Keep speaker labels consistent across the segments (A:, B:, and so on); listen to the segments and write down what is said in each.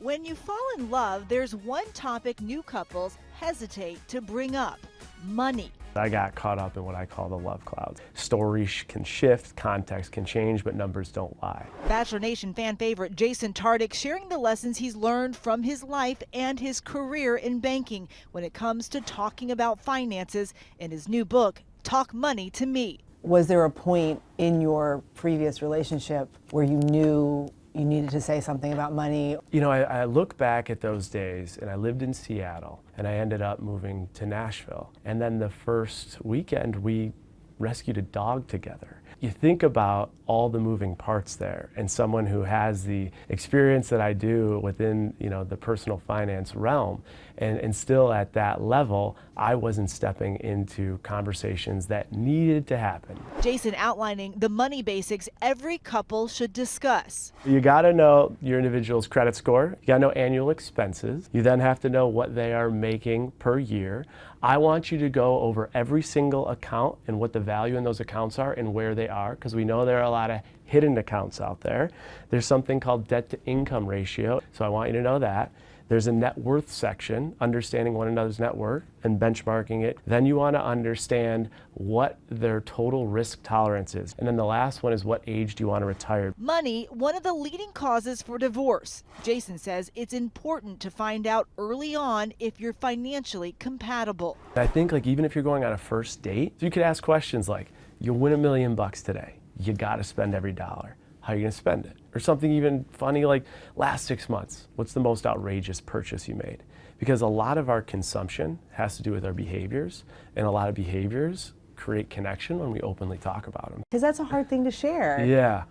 A: When you fall in love, there's one topic new couples hesitate to bring up: money.
B: I got caught up in what I call the love clouds. Stories can shift, context can change, but numbers don't lie.
A: Bachelor Nation fan favorite Jason Tardik sharing the lessons he's learned from his life and his career in banking when it comes to talking about finances in his new book, Talk Money to Me.
C: Was there a point in your previous relationship where you knew you needed to say something about money?
B: You know, I look back at those days, and I lived in Seattle, and I ended up moving to Nashville. And then the first weekend, we rescued a dog together. You think about all the moving parts there, and someone who has the experience that I do within, the personal finance realm, and still at that level, I wasn't stepping into conversations that needed to happen.
A: Jason outlining the money basics every couple should discuss.
B: You gotta know your individual's credit score, you gotta know annual expenses, you then have to know what they are making per year. I want you to go over every single account and what the value in those accounts are and where they are, because we know there are a lot of hidden accounts out there. There's something called debt to income ratio, so I want you to know that. There's a net worth section, understanding one another's net worth and benchmarking it. Then you want to understand what their total risk tolerance is. And then the last one is, what age do you want to retire?
A: Money, one of the leading causes for divorce. Jason says it's important to find out early on if you're financially compatible.
B: I think even if you're going on a first date, you could ask questions like, you'll win $1 million today. You got to spend every dollar. How are you going to spend it? Or something even funny like, last 6 months, what's the most outrageous purchase you made? Because a lot of our consumption has to do with our behaviors, and a lot of behaviors create connection when we openly talk about them.
C: Because that's a hard thing to share.
B: Yeah.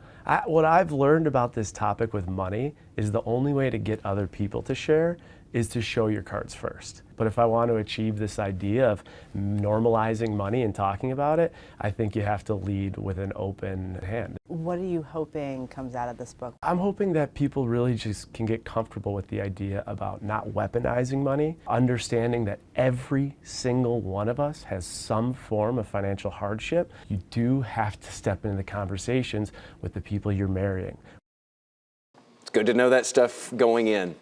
B: What I've learned about this topic with money is the only way to get other people to share is to show your cards first. But if I want to achieve this idea of normalizing money and talking about it, I think you have to lead with an open hand.
C: What are you hoping comes out of this book?
B: I'm hoping that people really just can get comfortable with the idea about not weaponizing money, understanding that every single one of us has some form of financial hardship. You do have to step into the conversations with the people you're marrying.
D: It's good to know that stuff going in.